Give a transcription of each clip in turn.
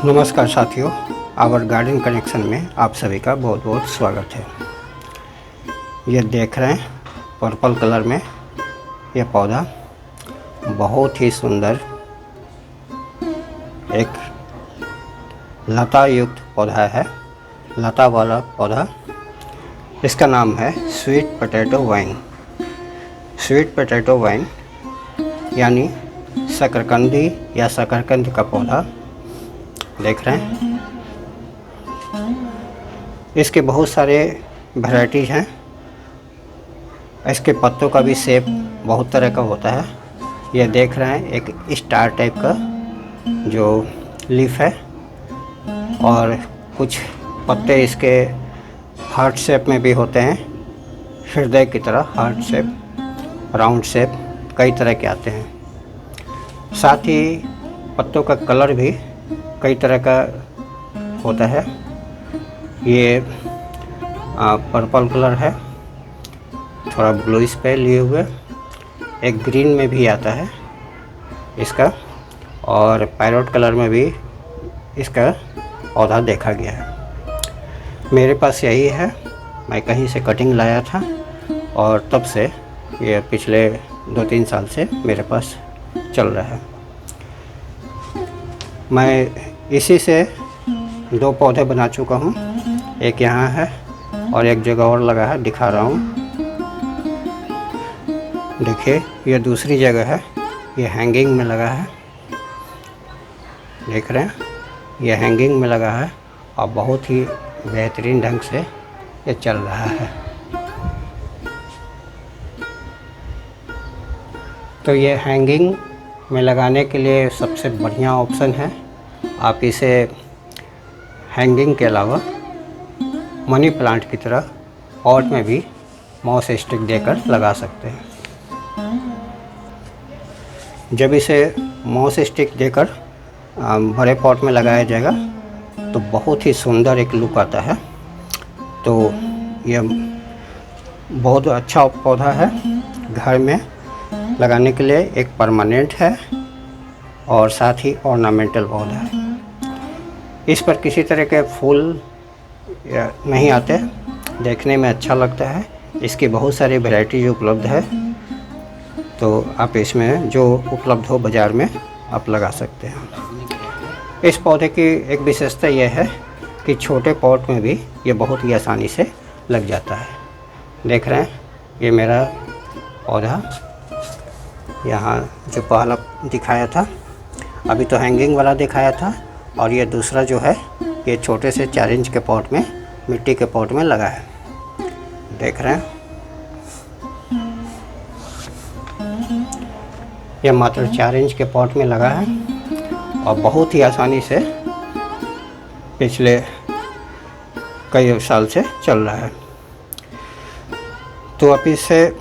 नमस्कार साथियों, our garden connection में आप सभी का बहुत बहुत स्वागत है। ये देख रहे हैं पर्पल कलर में ये पौधा बहुत ही सुंदर एक लता युक्त पौधा है। लता वाला पौधा, इसका नाम है sweet potato wine. Sweet potato wine यानी शकरकंदी या शकरकंद का पौधा देख रहे हैं। इसके बहुत सारे वैराइटीज़ हैं। इसके पत्तों का भी शेप बहुत तरह का होता है। ये देख रहे हैं एक स्टार टाइप का जो लीफ है, और कुछ पत्ते इसके हार्ट शेप में भी होते हैं, हृदय की तरह हार्ट शेप, राउंड शेप, कई तरह के आते हैं। साथ ही पत्तों का कलर भी कई तरह का होता है। ये पर्पल कलर है, थोड़ा ब्लूइश पे लिए हुए, एक ग्रीन में भी आता है इसका, और पैरोट कलर में भी इसका पौधा देखा गया है। मेरे पास यही है, मैं कहीं से कटिंग लाया था और तब से ये पिछले 2-3 साल से मेरे पास चल रहा है। मैं इसी से 2 पौधे बना चुका हूँ। एक यहाँ है और एक जगह और लगा है, दिखा रहा हूँ। देखिए ये दूसरी जगह है, ये हैंगिंग में लगा है, देख रहे हैं, ये हैंगिंग में लगा है और बहुत ही बेहतरीन ढंग से ये चल रहा है। तो ये हैंगिंग में लगाने के लिए सबसे बढ़िया ऑप्शन है। आप इसे हैंगिंग के अलावा मनी प्लांट की तरह पॉट में भी मॉस स्टिक देकर लगा सकते हैं। जब इसे मॉस स्टिक देकर बड़े पॉट में लगाया जाएगा तो बहुत ही सुंदर एक लुक आता है। तो यह बहुत अच्छा पौधा है, घर में लगाने के लिए एक परमानेंट है और साथ ही ऑर्नामेंटल पौधा है। इस पर किसी तरह के फूल नहीं आते, देखने में अच्छा लगता है। इसकी बहुत सारी वैरायटीज उपलब्ध है, तो आप इसमें जो उपलब्ध हो बाज़ार में आप लगा सकते हैं। इस पौधे की एक विशेषता यह है कि छोटे पॉट में भी ये बहुत ही आसानी से लग जाता है। देख रहे हैं, ये मेरा पौधा यहाँ जो पहला दिखाया था, अभी तो हैंगिंग वाला दिखाया था, और ये दूसरा जो है ये छोटे से 4 इंच के पॉट में, मिट्टी के पॉट में लगा है, देख रहे हैं। यह मात्र 4 इंच के पॉट में लगा है और बहुत ही आसानी से पिछले कई साल से चल रहा है। तो आप इसे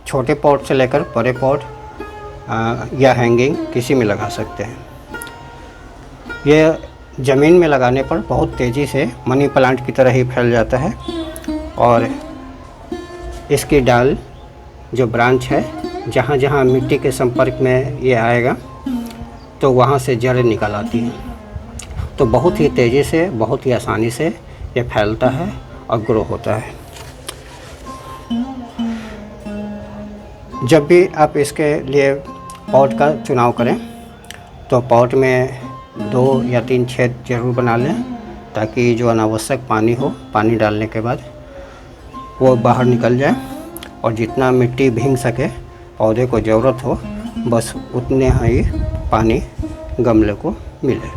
छोटे पॉट से लेकर बड़े पॉट या हैंगिंग किसी में लगा सकते हैं। यह ज़मीन में लगाने पर बहुत तेज़ी से मनी प्लांट की तरह ही फैल जाता है, और इसकी डाल जो ब्रांच है, जहाँ जहाँ मिट्टी के संपर्क में ये आएगा तो वहाँ से जड़ें निकल आती हैं। तो बहुत ही तेज़ी से, बहुत ही आसानी से ये फैलता है और ग्रो होता है। जब भी आप इसके लिए पॉट का चुनाव करें तो पॉट में 2 या 3 छेद जरूर बना लें, ताकि जो अनावश्यक पानी हो, पानी डालने के बाद वो बाहर निकल जाए, और जितना मिट्टी भीग सके, पौधे को ज़रूरत हो, बस उतने ही पानी गमले को मिले।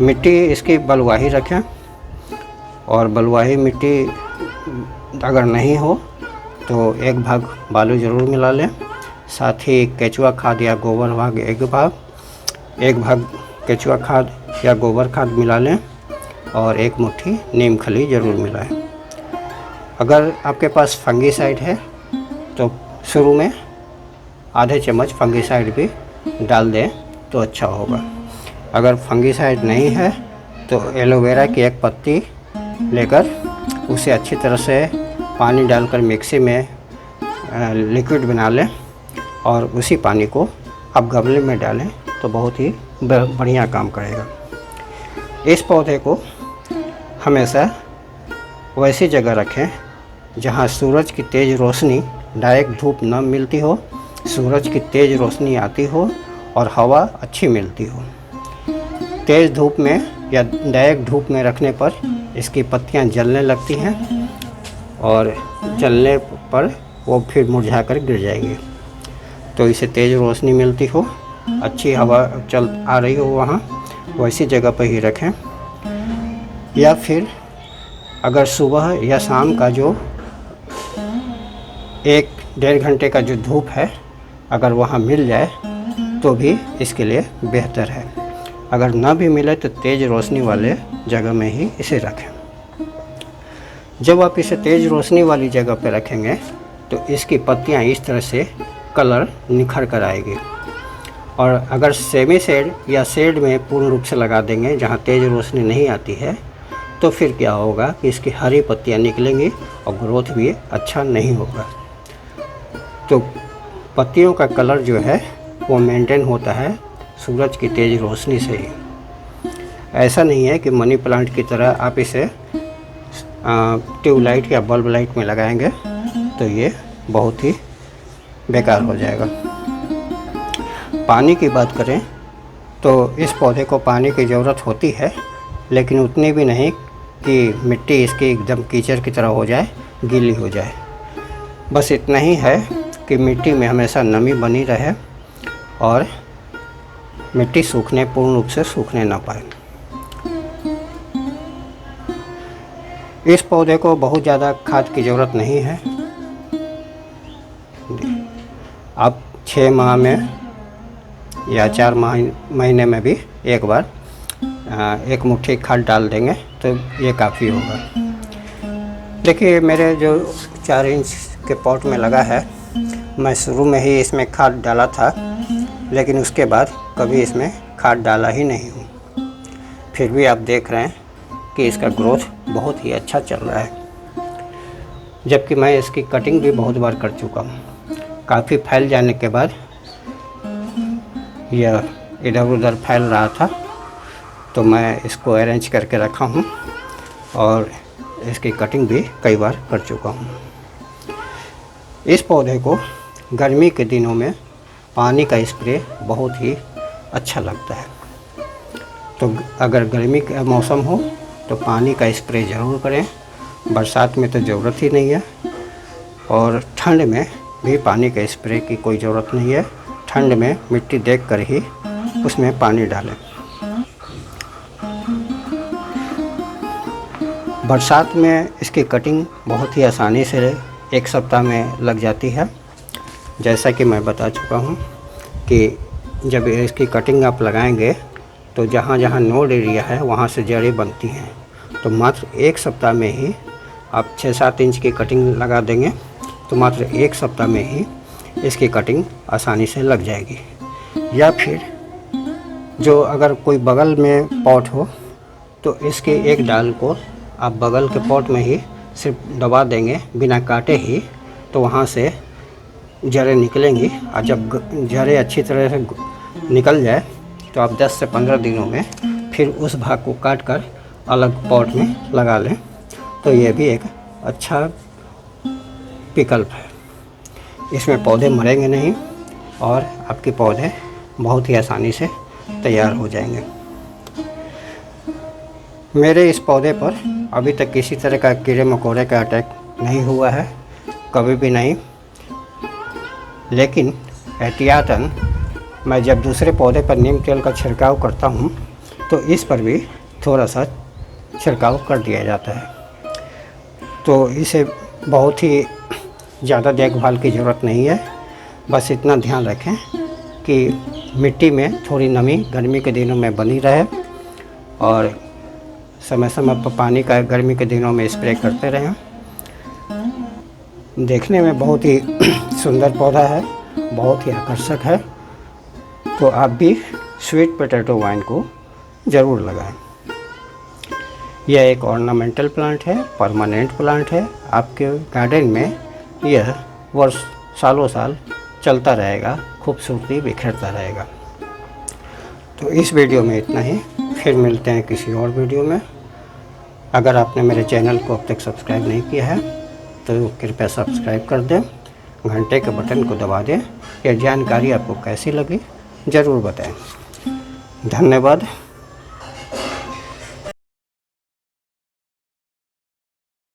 मिट्टी इसकी बलुआही रखें, और बलुआही मिट्टी अगर नहीं हो तो 1 भाग बालू ज़रूर मिला लें। साथ ही केचुआ खाद या गोबर भाग 1 भाग केचुआ खाद या गोबर खाद मिला लें, और 1 मुट्ठी नीम खली ज़रूर मिलाएं। अगर आपके पास फंगीसाइड है तो शुरू में आधे चम्मच फंगीसाइड भी डाल दें तो अच्छा होगा। अगर फंगीसाइड नहीं है तो एलोवेरा की 1 पत्ती लेकर उसे अच्छी तरह से पानी डालकर मिक्सी में लिक्विड बना लें, और उसी पानी को आप गमले में डालें तो बहुत ही बढ़िया काम करेगा। इस पौधे को हमेशा वैसी जगह रखें जहाँ सूरज की तेज़ रोशनी, डायरेक्ट धूप न मिलती हो, सूरज की तेज़ रोशनी आती हो और हवा अच्छी मिलती हो। तेज़ धूप में या डायरेक्ट धूप में रखने पर इसकी पत्तियां जलने लगती हैं और जलने पर वो फिर मुरझा कर गिर जाएंगी। तो इसे तेज़ रोशनी मिलती हो, अच्छी हवा चल आ रही हो, वहाँ वैसी जगह पर ही रखें। या फिर अगर सुबह या शाम का जो 1-1.5 घंटे का जो धूप है अगर वहाँ मिल जाए तो भी इसके लिए बेहतर है। अगर ना भी मिले तो तेज़ रोशनी वाले जगह में ही इसे रखें। जब आप इसे तेज़ रोशनी वाली जगह पर रखेंगे तो इसकी पत्तियाँ इस तरह से कलर निखर कर आएगी। और अगर सेमी शेड या शेड में पूर्ण रूप से लगा देंगे जहाँ तेज़ रोशनी नहीं आती है तो फिर क्या होगा कि इसकी हरी पत्तियाँ निकलेंगी और ग्रोथ भी अच्छा नहीं होगा। तो पत्तियों का कलर जो है वो मेंटेन होता है सूरज की तेज़ रोशनी से ही। ऐसा नहीं है कि मनी प्लांट की तरह आप इसे ट्यूबलाइट या बल्ब लाइट में लगाएंगे तो ये बहुत ही बेकार हो जाएगा। पानी की बात करें तो इस पौधे को पानी की ज़रूरत होती है, लेकिन उतनी भी नहीं कि मिट्टी इसकी एकदम कीचड़ की तरह हो जाए, गीली हो जाए। बस इतना ही है कि मिट्टी में हमेशा नमी बनी रहे और मिट्टी पूर्ण रूप से सूखने ना पाए। इस पौधे को बहुत ज़्यादा खाद की ज़रूरत नहीं है। आप 6 माह में या 4 महीने में भी एक बार 1 मुट्ठी खाद डाल देंगे तो ये काफ़ी होगा। देखिए मेरे जो 4 इंच के पॉट में लगा है, मैं शुरू में ही इसमें खाद डाला था, लेकिन उसके बाद कभी इसमें खाद डाला ही नहीं हूँ। फिर भी आप देख रहे हैं कि इसका ग्रोथ बहुत ही अच्छा चल रहा है, जबकि मैं इसकी कटिंग भी बहुत बार कर चुका हूँ। काफ़ी फैल जाने के बाद यह इधर उधर फैल रहा था तो मैं इसको अरेंज करके रखा हूँ और इसकी कटिंग भी कई बार कर चुका हूँ। इस पौधे को गर्मी के दिनों में पानी का स्प्रे बहुत ही अच्छा लगता है। तो अगर गर्मी का मौसम हो तो पानी का स्प्रे ज़रूर करें, बरसात में तो ज़रूरत ही नहीं है। और ठंड में भी पानी के स्प्रे की कोई ज़रूरत नहीं है। ठंड में मिट्टी देखकर ही उसमें पानी डालें। बरसात में इसकी कटिंग बहुत ही आसानी से 1 सप्ताह में लग जाती है। जैसा कि मैं बता चुका हूँ कि जब इसकी कटिंग आप लगाएंगे तो जहाँ जहाँ नोड एरिया है वहाँ से जड़ें बनती हैं। तो मात्र 1 सप्ताह में ही आप 6-7 इंच की कटिंग लगा देंगे तो मात्र 1 सप्ताह में ही इसकी कटिंग आसानी से लग जाएगी। या फिर जो अगर कोई बगल में पॉट हो तो इसके एक डाल को आप बगल के पॉट में ही सिर्फ दबा देंगे बिना काटे ही, तो वहाँ से जड़ें निकलेंगी। और जब जड़ें अच्छी तरह से निकल जाए तो आप 10 से 15 दिनों में फिर उस भाग को काट कर अलग पॉट में लगा लें तो ये भी एक अच्छा विकल्प है। इसमें पौधे मरेंगे नहीं और आपके पौधे बहुत ही आसानी से तैयार हो जाएंगे। मेरे इस पौधे पर अभी तक किसी तरह का कीड़े मकोड़े का अटैक नहीं हुआ है, कभी भी नहीं। लेकिन एहतियातन मैं जब दूसरे पौधे पर नीम तेल का छिड़काव करता हूँ तो इस पर भी थोड़ा सा छिड़काव कर दिया जाता है। तो इसे बहुत ही ज़्यादा देखभाल की ज़रूरत नहीं है। बस इतना ध्यान रखें कि मिट्टी में थोड़ी नमी गर्मी के दिनों में बनी रहे और समय समय पर पानी का गर्मी के दिनों में स्प्रे करते रहें। देखने में बहुत ही सुंदर पौधा है, बहुत ही आकर्षक है। तो आप भी स्वीट पोटैटो वाइन को ज़रूर लगाएं। यह एक ऑर्नामेंटल प्लांट है, परमानेंट प्लांट है। आपके गार्डन में यह सालों साल चलता रहेगा, खूबसूरती बिखरता रहेगा। तो इस वीडियो में इतना ही, फिर मिलते हैं किसी और वीडियो में। अगर आपने मेरे चैनल को अब तक सब्सक्राइब नहीं किया है तो कृपया सब्सक्राइब कर दें, घंटे के बटन को दबा दें। यह जानकारी आपको कैसी लगी ज़रूर बताएं। धन्यवाद।